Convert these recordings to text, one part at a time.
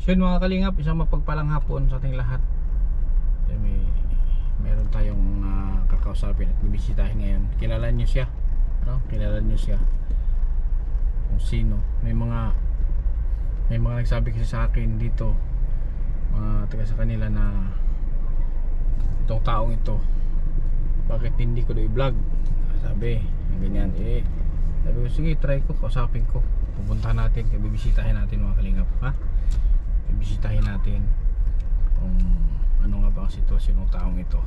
So yun mga kalingap, isang mapagpalang hapon sa ating lahat. Meron tayong kakausapin at bibisitahin ngayon. Kilala niyo siya, no? Kilala niyo siya kung sino. May mga nagsabi kasi sa akin dito, mga taga sa kanila, na itong taong ito, bakit hindi ko daw i-vlog? Sabi, ganyan. Sabi ko, sige, try ko, kausapin ko. Pupuntahan natin, bibisitahin natin mga kalingap, ha? Bibisitahin natin kung ano nga ba ang sitwasyon ng taong ito.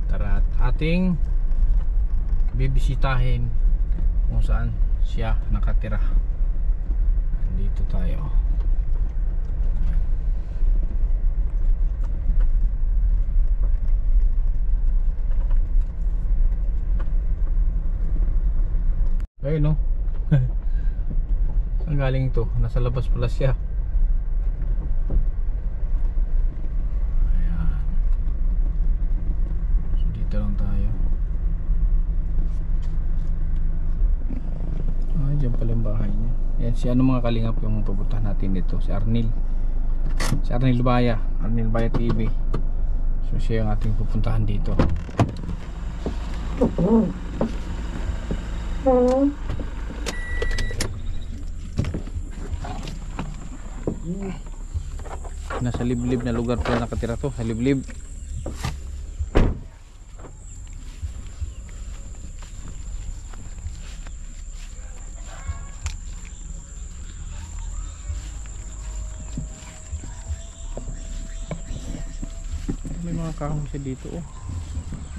Tara at ating bibisitahin kung saan siya nakatira. Dito tayo. Ayun, no? Saan galing ito? Nasa labas pala siya. Ayan. So dito lang tayo. Diyan pala yung bahay niya. Yan si ano mga kalingap yung pupuntahan natin dito. Si Arnel. Si Arnel Baya. Arnel Baya TV. So siya yung ating pupuntahan dito. Nasa liblib na lugar pala nakatira to. Sa liblib. May mga kahong siya dito, oh.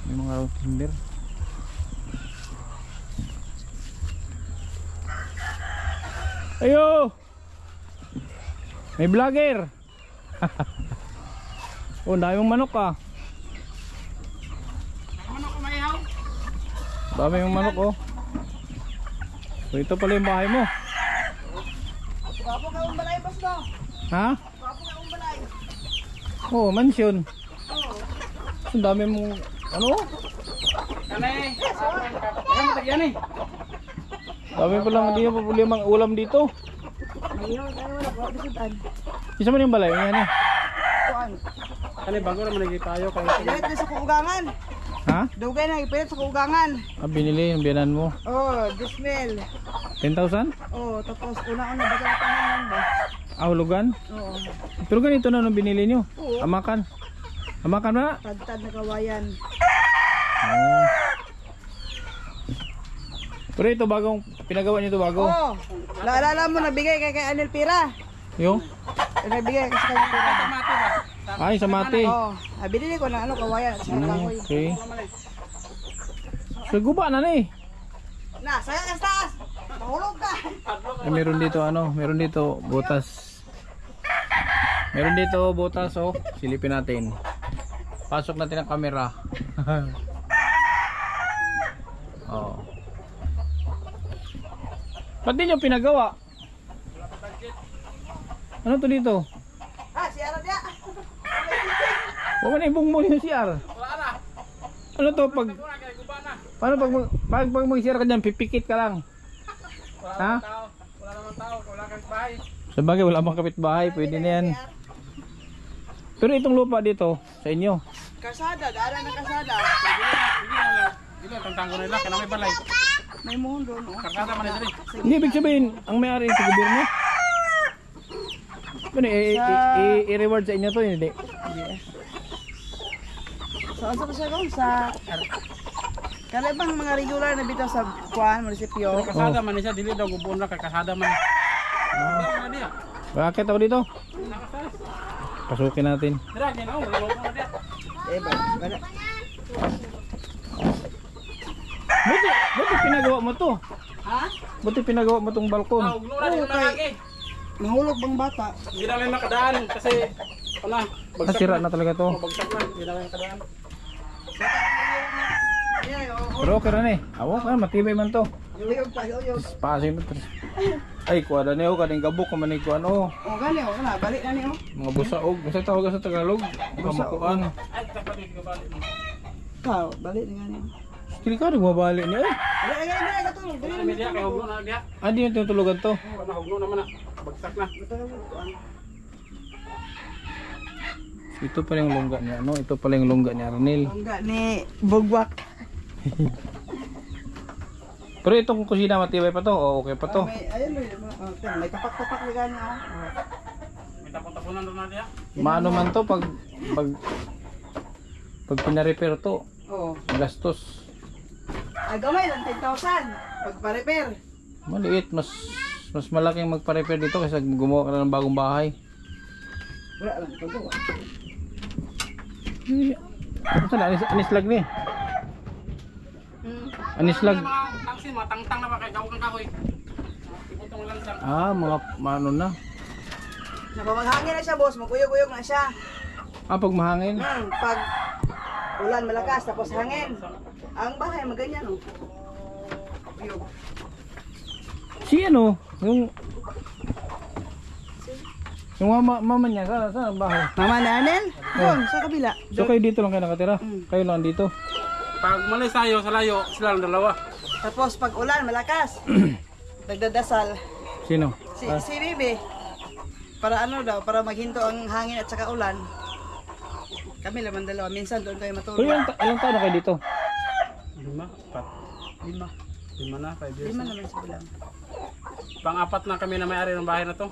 May mga timber. Ayo! May vlogger! Oh, dami mong manok, ah. Manok umayaw? Dami mong manok, oh. So ito pala yung bahay mo. Papo ka yung balay, boss mo? Ha? Papo ka yung balay? Oh, mansion. Oo. So dami mong, ano? Kanay! Ayan mo tagyan eh. Dami palang hindi na papuli mga ulam dito. Ayaw, tayo wala po. Bisutan. Isa man yung balay, yan eh. Kuan. Kanay bago naman naging tayo. Ipilit na sa kuugangan. Ha? Dugay na, ipilit sa kuugangan. Binili yung biyanan mo. Oh, dismel. 10,000? Oh, tapos una-una ba tatangan ba? Hulugan? Oo. Pero ganito na nung binili nyo. Oo. Amakan. Amakan na. Tagtad na kawayan. Oh. Pero ito bagong, pinagawa nyo ito bago. Oh, naalala mo, nabigay kay Anel Pira. Yung? Nabigay kasi kay Pira. Mati ba? Ay, sa mati. Oh, binili ko na ano, kawayan. Sa kahoy. Okay. So guba na eh. Na, saya ka taas. Mahulog ka. Meron dito ano, meron dito butas. Meron dito butas, oh. Silipin natin. Pasok natin ang camera. Oh. Ba't di nyo pinagawa? Ano to dito? Ah, si Ara dia. Huwag mo na ibong mo yung CR. Ano to pag... Paano pag mag-CR ka dyan, pipikit ka lang? Ha? Wala naman tao, wala kang bahay. Sabagay, wala bang kapitbahay, pwede na yan. Pero itong lupa dito, sa inyo. Kasada, daanan ng kasada. Hindi lang tangtango nila, kaya may balay. May muhon doon, oh. Karkada man nila. Hindi, ibig sabihin, ang may-ari sa gobyerno. Ano, i-reward sa inyo to, hindi? Saan sa siya doon? Sa... Kaya bang mga regular na bitaw sa kuan, munisipyo? Kasada man siya, dili daw gubon na kasada man. Bakit ako dito? Pasukin natin. Dira, ginaw, wala na dia. Bala. Buti pinagawa mo to. Ha? Buti pinagawa mo tong balkon. Uglo na din lagi. Mahulog bang bata? Hindi na lang nakadaan kasi wala, Nasira na talaga to. bagsak na, hindi na lang nakadaan. Pero okay na eh. Awo ka, matibay man to. Yuyog pa, yuyog. Pasing to. Ay, kuwada niyo, kaning gabok ka man ko ano. O gani, o na, balik na niyo. Mga busaog. Basta tawag sa Tagalog. Kamakuan. Ay, dapat dito balik. Ka, balik na gani. Kili ka, nagmabalik niya eh. Balik na gani, katulog. Media kay hugno na dia. Ah, di yung tinutulugan to. Wala hugno naman na. Bagsak na. Ito lang yung kuan. Ito pala yung lungga niya, ano? Ito pala yung lungga ni Arnel. Longga ni Bugwak. Pero itong kusina matibay pa to, o okay pa to. Ayun, may tapak-tapak na ganyan. May tapon-taponan doon natin. Maano man to pag pina-repair to, Oo. gastos. Gamay lang 10,000 pag pa-repair. Maliit, mas malaking magpa-repair dito kaysa gumawa ka na ng bagong bahay. Wala lang pagawa. Ano saan? Anislag ni? Anislag? Mga tangsin, mga tangtang na ba kay gawag ng kahoy. Ibutong lansang. Ah, mga ano na. Maghangin na siya, boss. Maguyog-uyog na siya. Ah, pag mahangin. Pag ulan malakas, tapos hangin. Ang bahay, maganyan, oh. Uyog. Si ano, yung mama niya, saan ang bahay? Mama ni Arnel? Doon, sa kabila. So kayo dito lang kayo nakatira? Kayo lang dito? Pag malis tayo sa layo, sila lang dalawa. Tapos pag ulan malakas, nagdadasal. Sino? Si Bibi. Para ano daw, para maghinto ang hangin at saka ulan. Kami laman dalawa, minsan doon kayo So matulog. ilang taon na kayo dito? 5, 4. 5 na, 5 years. Lima naman sa bilang. Pang-apat na kami na may-ari ng bahay na to.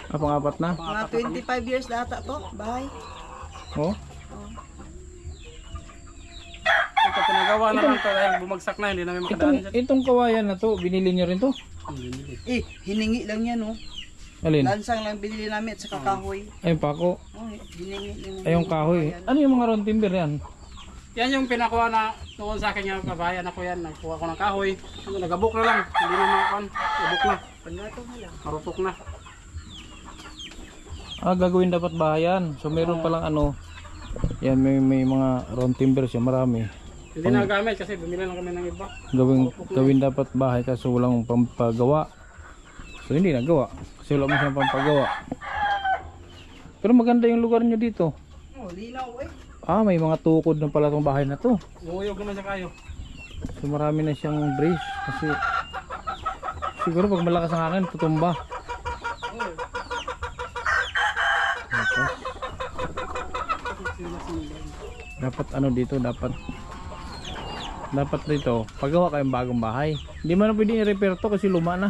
Ah, pang-apat na? Mga 25 years na ata to, bahay. Oh? Ito pinagawa na lang to dahil bumagsak na, hindi namin makadaan dyan. Itong kawayan na to, binili niyo rin to? Hiningi lang yan, oh. Alin? Lansang lang binili namin at saka kahoy. Ayun pa ako. Oh, hiningi lang. Ayong kahoy. Ano yung mga round timber yan? Yan yung pinakuha na noon sa akin yung kabayan ako yan. Nagkuha ko ng kahoy. Nagabok na lang. Hindi na mga nagabok na. Paglato na lang. Marutok na. Ah, gagawin dapat bahayan. So meron palang ano. Yan, may mga round timber siya, marami. Hindi na gamit kasi bumili lang kami ng iba. Gawin dapat bahay kaso walang pampagawa. So hindi nagawa. Kasi wala mo siyang pampagawa. Pero maganda yung lugar niyo dito. Oh, linaw eh. Ah, may mga tukod na pala tong bahay na to. Umuyog naman sa kayo. So marami na siyang brace kasi siguro pag malakas ang hangin tutumba. Dapat ano dito, dapat dito paggawa kayong bagong bahay. Hindi man pwede i-repair to kasi luma na.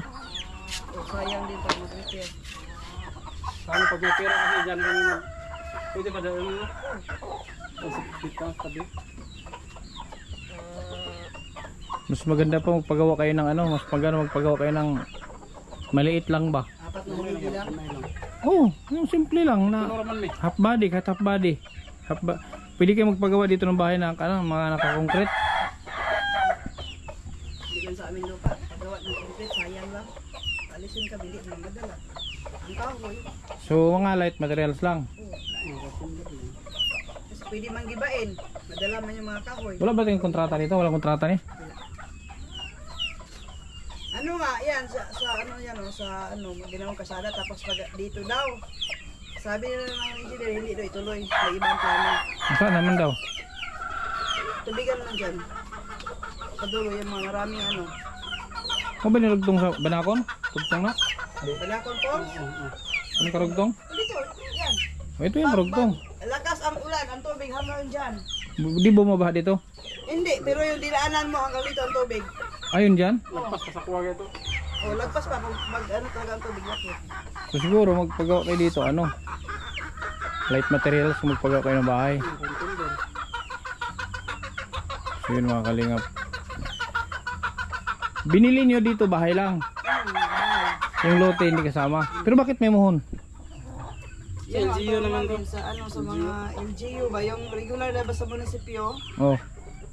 Oh, sayang din pag mag-repair. Paano pag may pera kasi dyan kami mag... Pwede pa dahil mo? Sa tabi. Mas maganda pa magpagawa kayo ng ano, mas maganda magpagawa kayo ng maliit lang ba? Apat na hindi lang. Oh, yung simple lang na Ano naman may? half body, kahit half body. Pwede kayo magpagawa dito ng bahay ng mga naka-concrete. Hindi lang sa amin lupa. Gawa ng concrete, sayang lang. Alisin ka, bili ng madala. Ang kahoy. So mga light materials lang. Kasi pwede mang gibain. Madala man yung mga kahoy. Wala ba tayong kontrata dito? Walang kontrata ni? Ano nga, yan, sa ano yan, oh, sa ano, ginawang kasada, tapos pag dito daw. Sabi nila ng engineer, hindi daw ituloy. May ibang plano. Saan naman daw? Tubigan lang dyan. Padulo yung mga maraming ano. Ano ba nilugtong sa Banakon? Tugtong na? Balakon Falls? Ano karugtong? Dito, yan. Oh, ito yung karugtong. Lakas ang ulan, ang tubig hanggang dyan. Di bumabaha dito? Hindi, pero yung dinaanan mo hanggang dito ang tubig. Ayun dyan? Lagpas pa sa kuwag ito. O, lagpas pa, pag ano talaga ang tubig laki. So siguro magpagawa kayo dito, ano? Light materials, magpagawa kayo ng bahay. So yun mga kalingap. Binili nyo dito bahay lang. Yung lote hindi kasama. Pero bakit may muhon? Sa LGU naman to. Sa ano, sa mga LGU ba, yung regular na ba sa munisipyo, Oh.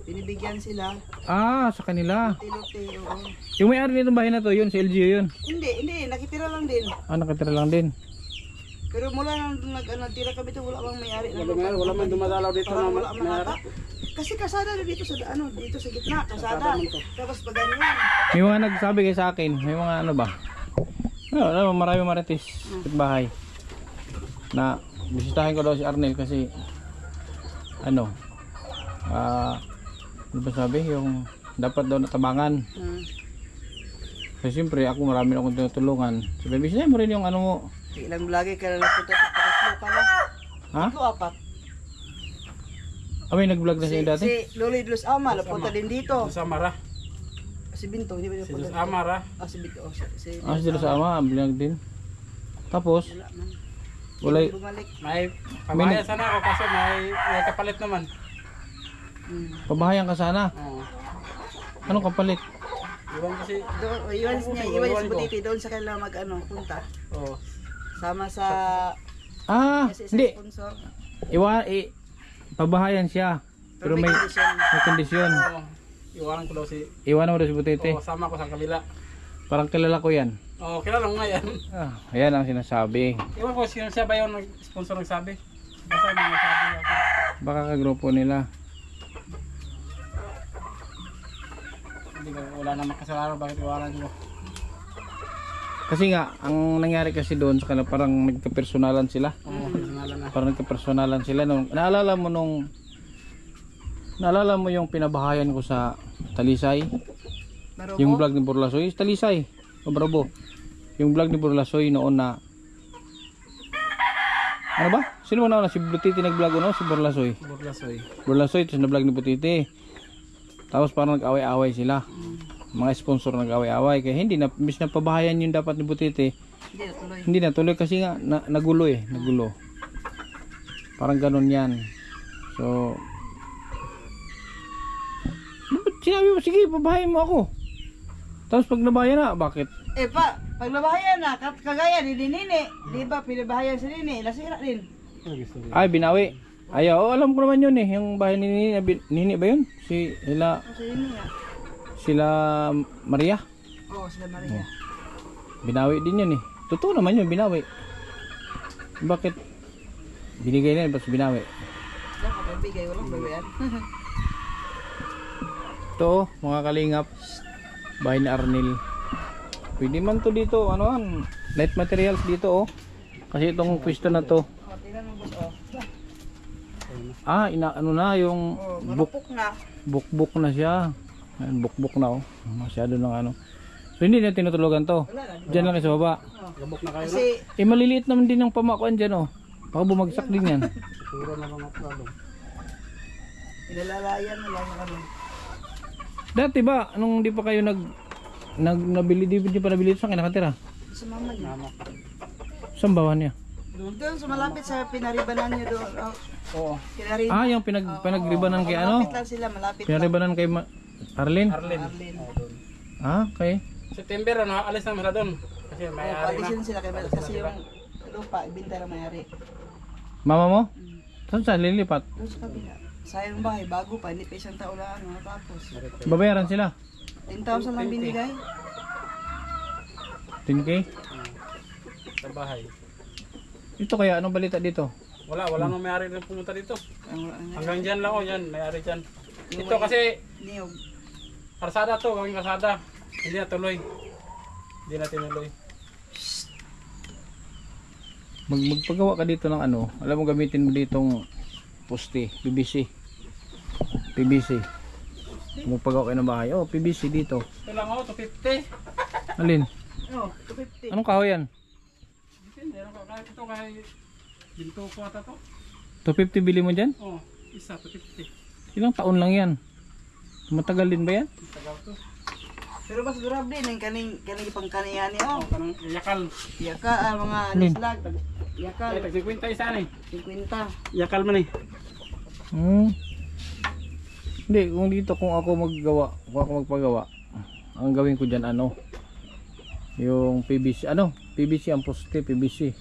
binibigyan sila. Ah, sa kanila. Tilote, oo. Yung may-ari nitong bahay na to, yun, si LGU yun. Hindi, nakitira lang din. Ah, nakatira lang din. Pero mula nang nagtira kami ito, wala bang may-ari na Wala man dumadalaw dito Parang na wala may-ari. makata. Kasi kasada na dito sa ano, dito sa gitna, kasada. Tapos pag ganyan. May mga nagsabi kayo sa akin, may mga ano ba? Ano, marami marites sa bahay. Na bisitahin ko daw si Arnel kasi ano ano ba sabi yung dapat daw natabangan Kasi siyempre ako marami akong tinutulungan. So bibisitahin mo rin yung ano mo. Ilang lagi ka na napunta sa pakatlo ka na. Ha? Tatlo, apat. May nag-vlog na siya dati? Si Loli Los Ama, napunta din dito. Si Samara. Si Binto, hindi ba Si napunta Dos Amara. Si Binto. Si Sila sa ama, vlog din. Tapos, Wala man. wala Hindi bumalik. May pabayan sana ako kaso may kapalit naman. pabahayan ka sana. Oo. Anong kapalit? Iwan kasi. Doon, iwan niya, iwan niya sa Butiti, doon sa kanila punta. Oo. Sama sa Hindi. kasi sa sponsor. Pabahayan siya. Pero may condition. kondisyon. Oo. Iwanan ko daw si. Iwanan mo daw si Butete. Oo, sama ko sa kabila. Parang kilala ko yan. Oo, kilala mo nga yan. Ayan ang sinasabi. Iwan ko siya ba yung sponsor nagsabi? Basta may nagsabi ako. Baka kagrupo nila. Hindi ko, wala namang kasalanan, bakit iwanan ko? Kasi nga, ang nangyari kasi doon sa kanila, parang nagka-personalan sila. Oo, personalan na. Parang nagka-personalan sila. Naalala mo yung pinabahayan ko sa Talisay? Barobo? Yung vlog ni Burlasoy? Talisay. O Bravo. Yung vlog ni Burlasoy noon na... Ano ba? Sino mo na si Butiti nag-vlog no? Si Burlasoy. Burlasoy. Burlasoy, tapos na-vlog ni Butiti. Tapos parang nag-away-away sila. Mga sponsor nag-away-away. Kaya hindi na, imbis na pabahayan yung dapat ni Butiti. Hindi natuloy. Hindi natuloy kasi nga nagulo eh, nagulo. Parang ganun 'yan. So sinabi mo, sige, pabahayan mo ako. Tapos pag nabahayan na, bakit? Pag nabahayan na, kagaya ni Nini, di ba pinabahayan si Nini, nasira din. Ay, binawi. Ay, alam ko naman yun eh. Yung bahay ni Nini, Nini ba yun? Sila Si Nini nga. sila Maria. Oo, sila Maria. Binawi din yun eh. Totoo naman yun, binawi. Bakit? Binigay na yun, tapos binawi. Diyan ka bigay, walang babayan. Ito, mga kalingap, bahay ni Arnel. Pwede man to dito, light materials dito oh. Kasi itong pwesto na to. Tingnan mo boss, Yung marupok na. bukbuk na siya. Ayan, bukbuk na oh. Masyado ng So hindi na tinutulugan to. Wala na. Diyan lang sa baba. Gabok na kayo na. Kasi, Maliliit naman din ang pamakuan dyan oh. Baka bumagsak din yan. Siguro na mga problem. inalalayan na lang kami. Dati ba, nung di pa kayo nabili, di pa nabili ito, saan kayo nakatira? Sa mama niya. Mama. Saan bawan niya? Doon sa malapit sa pinaribanan niyo doon. Oo. Kinaribanan. Yung pinagribanan kay ano? Malapit lang sila, malapit lang. Pinagribanan kay Arlene? Arlene. Arlene. Oo, doon. Okay. September alis na sila doon. Kasi may ari na. Palisin sila kasi yung lupa, ibinta na may-ari. Mama mo? Saan siya lilipat? Doon sa kabila. Sayang bahay, bago pa, hindi pa isang taon lang tapos. Babayaran sila? 10,000 lang binigay. 10K? Sa bahay. Ito kaya, anong balita dito? Wala nang may-ari na pumunta dito. Ang Hanggang dyan lang yan, may-ari dyan. Ito kasi, niyog. karsada to, gawing karsada. Hindi na tuloy. Hindi na tinuloy. Magpagawa ka dito ng alam mo gamitin mo ditong poste, PVC. Magpagawa kayo ng bahay. PVC dito. Ito lang 250. Alin? 250. Anong kahoy yan? Depende, kahit ito kahit ginto ko ata to. 250 bili mo dyan? Isa, 250. Ilang taon lang yan? Matagal din ba yan? Tagal to. Pero mas durable din, kaning ipangkanihan niya. Parang yakal. Yaka, mga nislag. Yakal. Ay, tag 50 isa ni. 50. Yakal man eh. Hindi, kung ako magpagawa, ang gawin ko dyan yung PVC, PVC ang poste, PVC.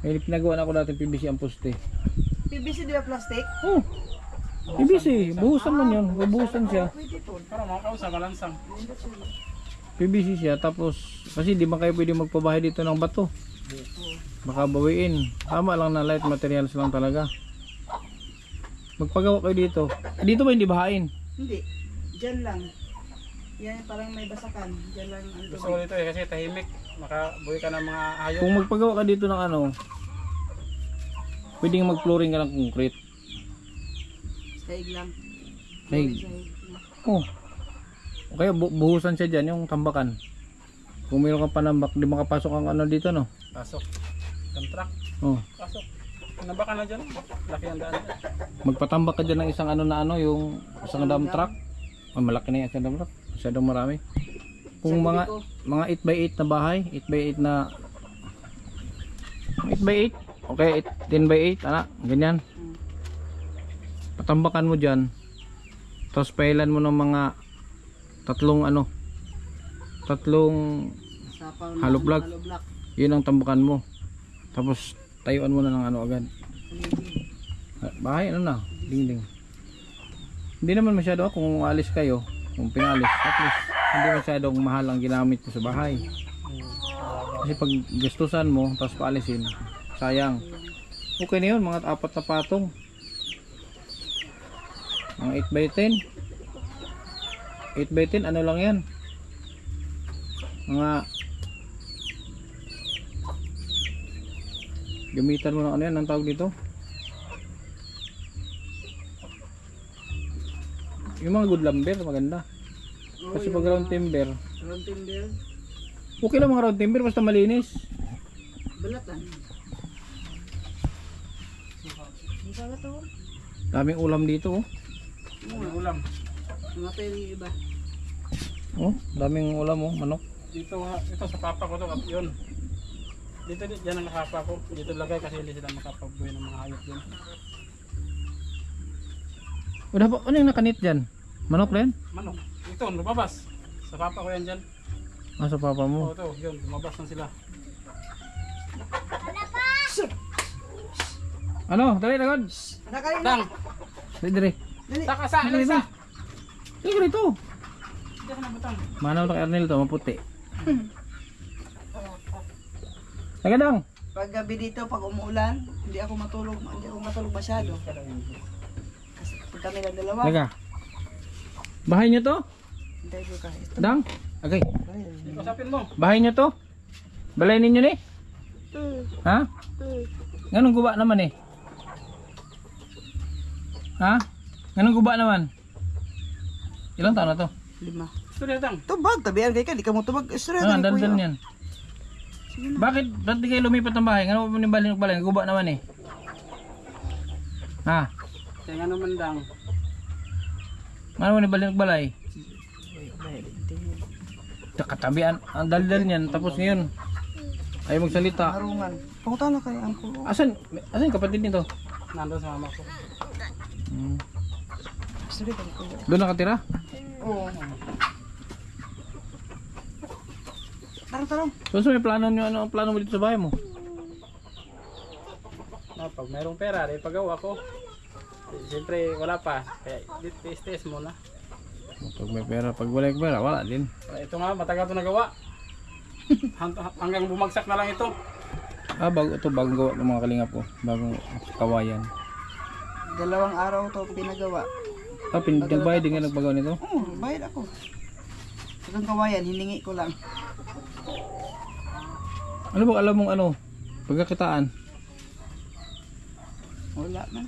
May pinagawa na ako dati PVC ang poste. PVC di ba plastic? PVC, buhusan man yun, buhusan siya. Pwede to. Para makakausa, malansang. PVC siya, tapos kasi di ba kayo pwede magpabahay dito ng bato? Baka bawiin. Tama lang na light materials lang talaga. Magpagawa kayo dito. Dito ba hindi bahain? Hindi. Diyan lang. Yan, parang may basakan. Diyan lang ang Gusto ko dito kasi tahimik. Makabuhay ka ng mga hayop. Kung magpagawa ka dito ng pwedeng mag-flooring ka ng concrete. Sahig lang. Sahig. O kaya buhusan siya dyan, yung tambakan. Kung mayroon kang panambak, di makapasok ang ano dito, no? Pasok. Contract. Oh. Pasok. Ano ba ka na dyan? Laki ang daan. Magpatambak ka dyan ng isang ano na ano, yung isang dump truck. Oh, malaki na yung isang dump truck. Masyadong marami. Kung mga 8x8 na bahay, 8x8 na 8x8, okay, 10x8, anak, ganyan. Patambakan mo dyan. Tapos pailan mo ng mga tatlong hollow block. Yun ang tambakan mo. Tapos tayuan mo na ng ano agad. Bahay ano na, dingding. Hindi naman masyado kung alis kayo, kung pinalis, at least hindi masyadong mahal ang ginamit mo sa bahay. Kasi pag gastusan mo, tapos paalisin, sayang. Okay na yun, mga 4 na patong. Mga 8x10. 8x10, ano lang yan? Mga gamitan mo ng ano yan, ang tawag dito? Yung mga good lumber, maganda. Kasi pag round timber, okay lang mga round timber, basta malinis. Balatan. Masalat ako. Daming ulam dito, oh. Ulam. Mga pwede yung iba. Oh, daming ulam, oh, manok. Dito, ito sa papa ko to, yun. Dito, dyan ang nakapa ko. Dito lagay kasi hindi sila makapagbuhay ng mga hayop yun. Wala pa, ano yung nakanit dyan? Manok rin? Manok. Ito, lumabas. Sa papa ko yan dyan. Ah, sa papa mo. Oo, ito, yun, lumabas na sila. Ano? Dali, lagod. Nakalina. Dang! Dali, dali. Dali. Taka sa! Dali, Isa! Dali ka rito. Hindi ako nabutang. Manaw na kay Arnel to, maputi. Nagadang. Pag gabi dito, pag umuulan, hindi ako matulog masyado. Kasi pag kami lang dalawa, Naga. Bahay nyo to? hintay ko ka. Ito. Dang? Okay. Usapin mo. Bahay nyo to? Balay ninyo ni? Ha? Ganun guba naman eh. Ha? Ganun guba naman. Ilang taon na to? 5. Ito rin, Dang. Tubag, tabihan kay ka, di ka mo tubag. Istorya Ah, ni daldal kuya. yan. Bakit? Ba't di kayo lumipat ng bahay? Ganun mo balay balay? Guba naman eh. Ha? Kaya nga naman, Dang. Ano mo balay balay? Katabian ang daldal niyan tapos ngayon ayaw magsalita. Harungan. Pangutan na kayo ang kulo. Asan yung kapatid nito? Nandun sa mama ko. Istorya kay kuya. Doon nakatira? Oo. Tarong. So may plano niyo, ano ang plano mo dito sa bahay mo? Pag mayroong pera, di pagawa ko. Siyempre, wala pa. Kaya, test muna. Pag may pera, pag wala wala din. Ito nga, matagal ito nagawa. Hanggang bumagsak na lang ito. Ah, bagong gawa ng mga kalingap ko. Bagong kawayan. 2 araw to pinagawa. Ah, nagbayad din nga nagbagawa nito? Oo, bayad ako. Itong kawayan, hiningi ko lang. Ano ba alam mong pagkakitaan? Wala na.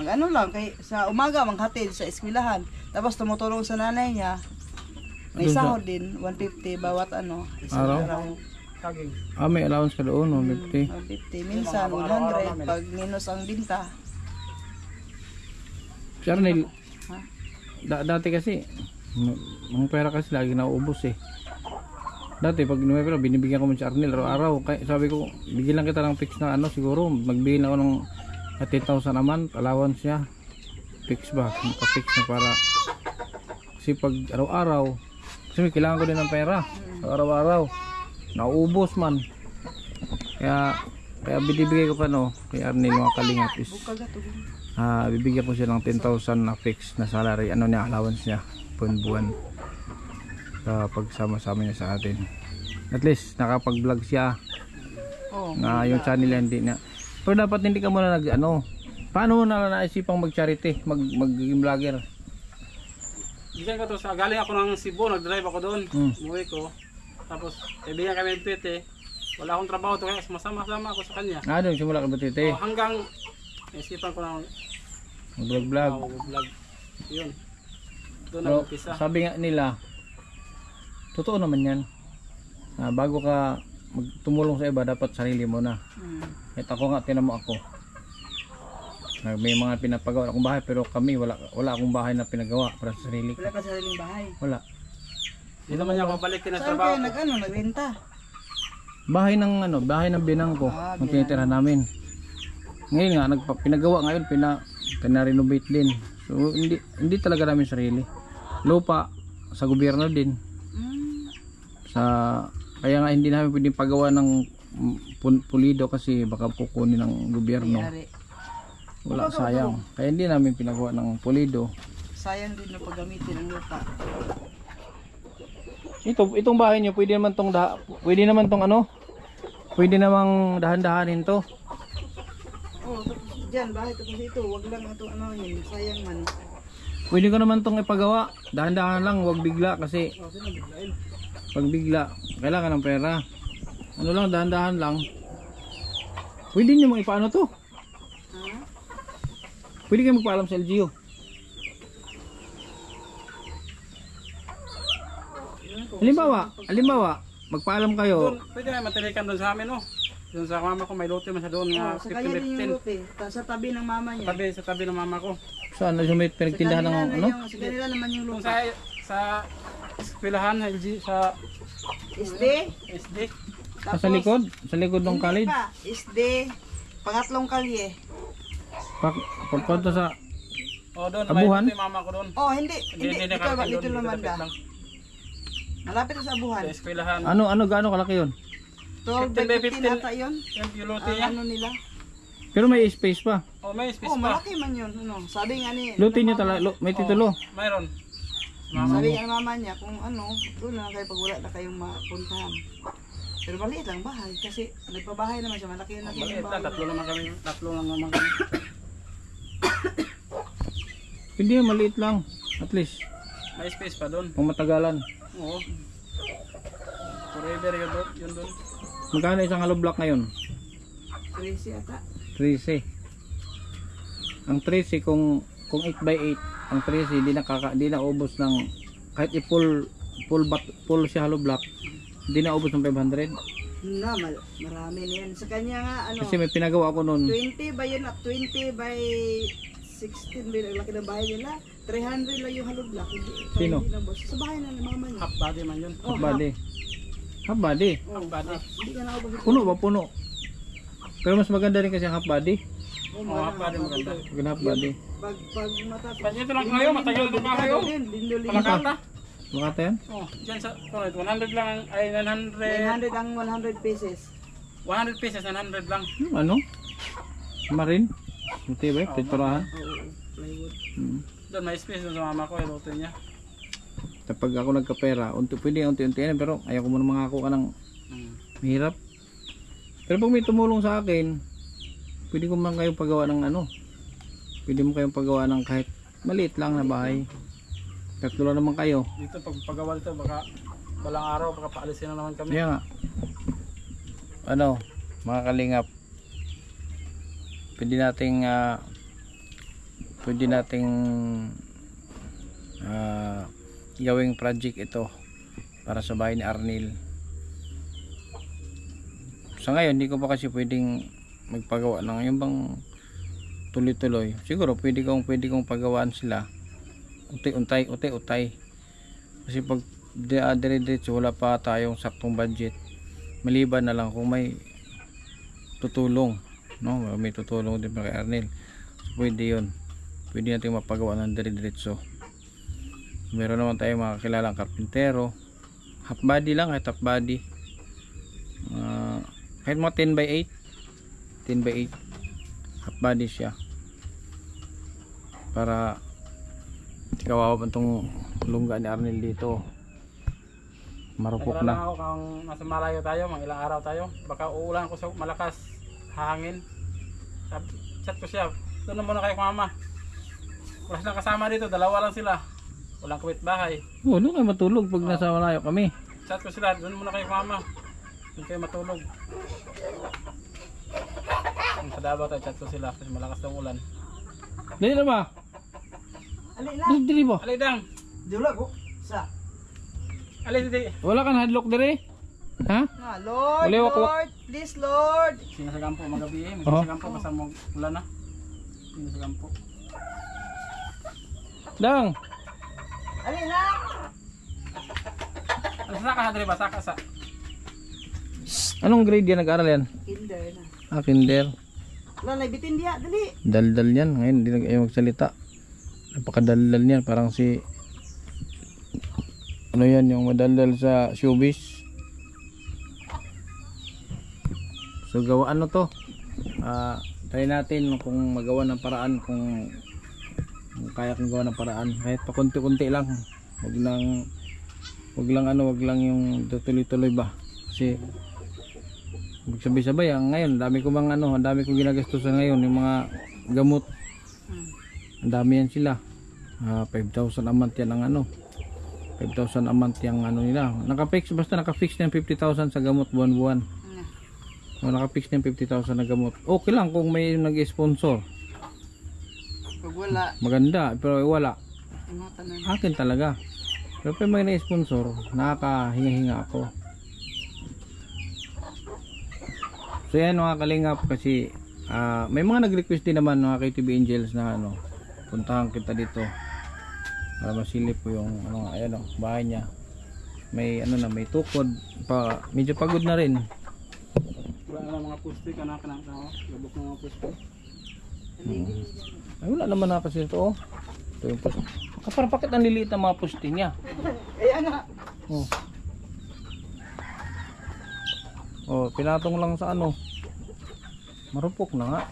Mag-ano lang, kay, sa umaga manghatid sa eskwelahan. Tapos tumutulong sa nanay niya. May Doon sa- sahod din, 150 bawat isang Araw? araw. Saging. Ah, may allowance ka doon, 150. 150, minsan 100 pag minus ang binta. Si Arnel, Ha? dati kasi, ang pera kasi lagi nauubos eh. Dati pag may pera, binibigyan ko man si Arnel araw-araw. Kaya sabi ko, bigyan lang kita ng fix na siguro. Magbigay na ako ng 10,000 a month, allowance niya. Fix ba? Naka-fix na para. Kasi pag araw-araw, kasi may kailangan ko din ng pera. Araw-araw. Nauubos man. Kaya binibigay ko pa kay Arnel mga kalingap is bibigyan ko siya ng 10,000 na fix na salary, allowance niya buwan-buwan sa pagsama-sama niya sa atin. At least nakapag-vlog siya. Oh, Na yung channel niya hindi na. Pero dapat hindi ka muna paano mo na naisipang mag-charity, maging vlogger? Diyan ko to, galing ako ng Cebu, nag-drive ako doon. Umuwi ko. Tapos, kaibigan kami ng Pete. Wala akong trabaho to, kaya masama-sama ako sa kanya. Doon simula ka ba tite? Hanggang, naisipan ko ng Mag-vlog. vlog. Yun. Doon So, nag-upisa. sabi nga nila, totoo naman yan. Bago ka tumulong sa iba, dapat sarili mo na. Kahit ako nga, tinan mo ako. May mga pinapagawa akong bahay, pero kami wala akong bahay na pinagawa para sa sarili ko. Wala ka sariling bahay. Wala. Hindi naman niya pabalikin na Saan trabaho. kayo nagrenta? Bahay ng binang ko, ang tinitirahan namin. Ngayon nga, pinagawa ngayon, pina-renovate din. So, hindi talaga namin sarili. Lupa, sa gobyerno din. Kaya nga hindi namin pwedeng pagawa ng pulido kasi baka kukunin ng gobyerno. Wala, sayang. Kaya hindi namin pinagawa ng pulido. Sayang din na paggamitin ng lupa. Itong bahay niyo, pwede naman tong pwede namang dahan-dahanin to. Oh, diyan bahay tapos ito, wag lang ito yun, sayang man. Pwede ko naman tong ipagawa. Dahan-dahan lang, wag bigla kasi pag bigla, kailangan ng pera. Ano lang, dahan-dahan lang. Pwede nyo mang ipaano to? Pwede kayo magpaalam sa LGU. Halimbawa, magpaalam kayo. Doon, pwede na matilikan doon sa amin, no? Doon sa mama ko, may lote man sa doon nga Sa kanya din yung 15-15. lupa sa tabi ng mama niya. Sa tabi ng mama ko. Saan? May pinagtindahan ng ano? Sa kanila naman yung Doon lupa. sa eskwelahan, LG, sa SD. SD. Sa likod? Sa likod ng college? SD. Pangatlong kalye. Pagpunta sa O doon, Abuhan? may lote mama ko doon. Oh, hindi. Dito nakarating doon, naman dito da. lang. Malapit na sa Abuhan. Sa eskwelahan. gaano kalaki yun? 12 by 15 ata yun. Yung lote Ang niya. ano nila. Pero may space pa. Oh, may space Oh, pa. malaki man yun. Ano, sabi nga ni Lote nyo talaga, may titulo. Mayroon. Sabi nga ng mama niya kung doon na lang kayo pag wala na kayong mapuntahan. Pero maliit lang bahay kasi nagpabahay naman siya, malaki yung Maliit lang, bahay. tatlo lang naman kami. Hindi, maliit lang. At least, May space pa doon. pang matagalan. Oo. Forever yun doon. Magkano isang hollow block ngayon? 13 ata. 13. Ang 13 kung 8x8, ang 13 di na ubos ng kahit full siya hollow block, di na ubos ng 500. Na, marami na yan. Sa kanya nga, Kasi may pinagawa ko noon. 20 ba yun? 20 by 16 ba yung laki ng bahay nila? 300 lang yung hollow block. Sino? Hindi na boss. Sa bahay na ng mama niya. Half body man yun. Half body. Half body. Oh, body. Hindi ka nakabos. Puno ba? Puno. Pero mas maganda rin kasi ang half body. Oo, half body maganda. Maganda half body. Pag matapos. Ba't ito lang kayo? Matagal na ba kayo? Palakata? Makata yan? Oh, dyan sa 100 lang ang, ay 900. 900 ang 100 pieces. 100 pieces, 900 lang. Yung ano? Marin? Buti ba? Piturahan? Oo, plywood. Doon may space doon sa mama ko, iloto niya. Kapag ako nagkapera, pwede unti-unti yan, pero ayaw ko muna mangako ka ng mahirap. Pero pag may tumulong sa akin, pwede ko man kayong pagawa ng pwede mo kayong pagawa ng kahit maliit lang na bahay. Tatlo lang naman kayo. Dito pag pagawa dito, baka balang araw, baka paalisin na naman kami. Kaya nga, mga kalingap, pwede nating gawing project ito para sa bahay ni Arnel. Sa ngayon, hindi ko pa kasi pwedeng magpagawa ng yung bang tuloy-tuloy. Siguro pwede kong pagawaan sila utay. Kasi pag dire-diretso wala pa tayong saktong budget. Maliban na lang kung may tutulong, no? May tutulong din pa kay Arnel. So, pwede 'yun. Pwede natin mapagawa ng dire-diretso. Meron naman tayong mga kilalang karpintero. Half body lang, half body. Kahit mga 10 by 8 half body siya para kawawa pa itong lungga ni Arnel dito, marupok Nagkala lang na. ako kung nasa malayo tayo, mga ilang araw tayo, baka uulan ko sa malakas hangin. Chat ko siya, doon na muna kayo mama. Wala silang kasama dito, dalawa lang sila, walang kapit bahay. Doon kayo matulog pag nasa malayo kami. Chat ko sila, doon muna kayo mama, doon kayo matulog. Sa Davao tayo, chat ko sila kasi malakas ng ulan. Dali na ba? Ali lang. Dali ba? Alay dang! Dula ko. Sa. Alis di. Wala ka na hadlock dire? Ha? Ah, Lord, Uli, wak- Lord, please Lord. Sinasagampo magabi eh. Oh. Sinasagampo basta mo ulan na. Sinasagampo. Dang. Alin na? Alis na ka hadri ba saka sa. Anong grade yan nag-aral yan? Kinder na. Ah, kinder. Wala, bitin diya, dali. Daldal yan. Ngayon hindi ayaw magsalita. Napakadaldal yan. Parang si ano yan yung madaldal sa showbiz. So gawa ano to? Try natin kung magawa ng paraan, kung kaya kong gawa ng paraan. Kahit pa konti-konti lang. Wag lang yung tuloy-tuloy ba. Kasi magsabay-sabay ngayon, dami kong ginagastusan ngayon, yung mga gamot. Ang dami yan sila. 5,000 a month yan ang 5,000 a month yung nila. Naka-fix na yung 50,000 sa gamot buwan-buwan. Naka-fix na yung 50,000 na gamot. Okay lang kung may nag-sponsor. Pag wala, Maganda, pero wala. ano tanan. Akin talaga. Pero pag may na-sponsor, nakakahinga-hinga ako. So yan mga kalingap, kasi may mga nag-request din naman mga KTB Angels na puntahan kita dito para masilip po yung bahay niya. May may tukod pa, medyo pagod na rin. Wala na mga pusti ka na labok ng mga pusti. Ay, wala naman na kasi ito. Ito yung poste. Parang bakit ang liliit ang mga poste niya? Ayan nga. Pinatong lang sa marupok na nga.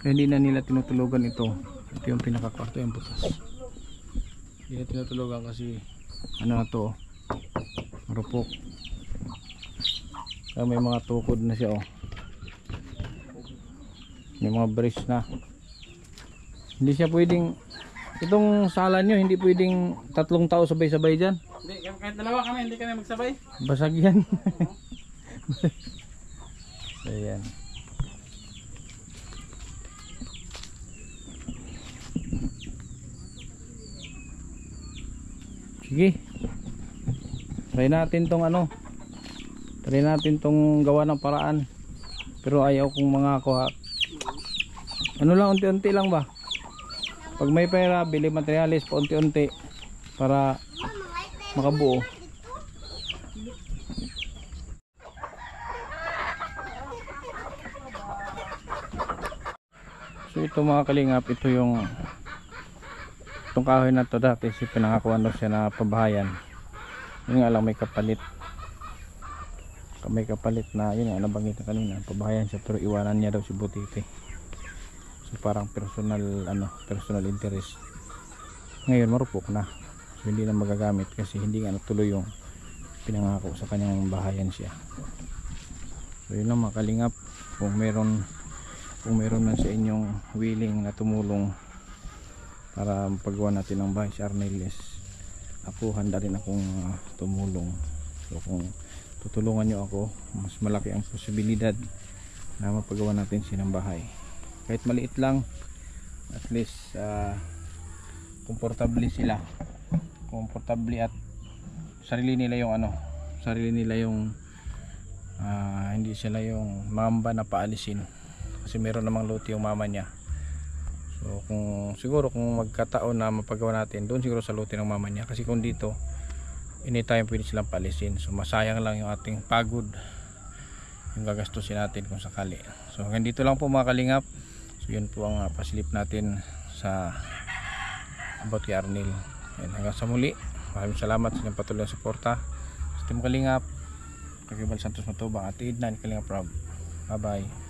Hindi na nila tinutulugan ito. Ito yung pinakakwarto, yung butas. Hindi na tinutulugan kasi na to, marupok. Kaya may mga tukod na siya may mga brace na. Hindi siya pwedeng, itong sala nyo hindi pwedeng 3 tao sabay-sabay dyan. Hindi, kahit dalawa kami, hindi kami magsabay. Basag yan. So yan. Sige. Try natin tong try natin tong gawa ng paraan. Pero ayaw kong mangako lang, unti-unti lang ba? Pag may pera, bili materialis pa unti-unti para makabuo. So ito mga kalingap, ito yung itong kahoy na to dati si pinangakuan daw siya na pabahayan. Yun nga lang may kapalit na yun nga nabanggit na kanina, pabahayan siya pero iwanan niya daw si Butiti. So parang personal interest. Ngayon marupok na, so hindi na magagamit kasi hindi nga natuloy yung pinangako sa kanyang bahayan siya. So yun lang mga kalingap, kung meron man sa inyong willing na tumulong para mapagawa natin ng bahay si Arnelis, ako handa rin akong tumulong. So kung tutulungan nyo ako, mas malaki ang posibilidad na mapagawa natin silang bahay. Kahit maliit lang, at least komportable sila, at sarili nila yung hindi sila yung mamba na paalisin kasi meron namang lote yung mama niya. So kung magkataon na mapagawa natin doon siguro sa lote ng mama niya, kasi kung dito anytime pwede silang paalisin, so masayang lang yung ating pagod, yung gagastusin natin kung sakali. So hanggang dito lang po mga kalingap. So yun po ang pasilip natin sa about kay Arnel. Hanggang sa muli, maraming salamat sa inyong patuloy na suporta sa Team Kalingap, Kakibal Santos Matubang at Idnan Kalingap Rob. Bye bye.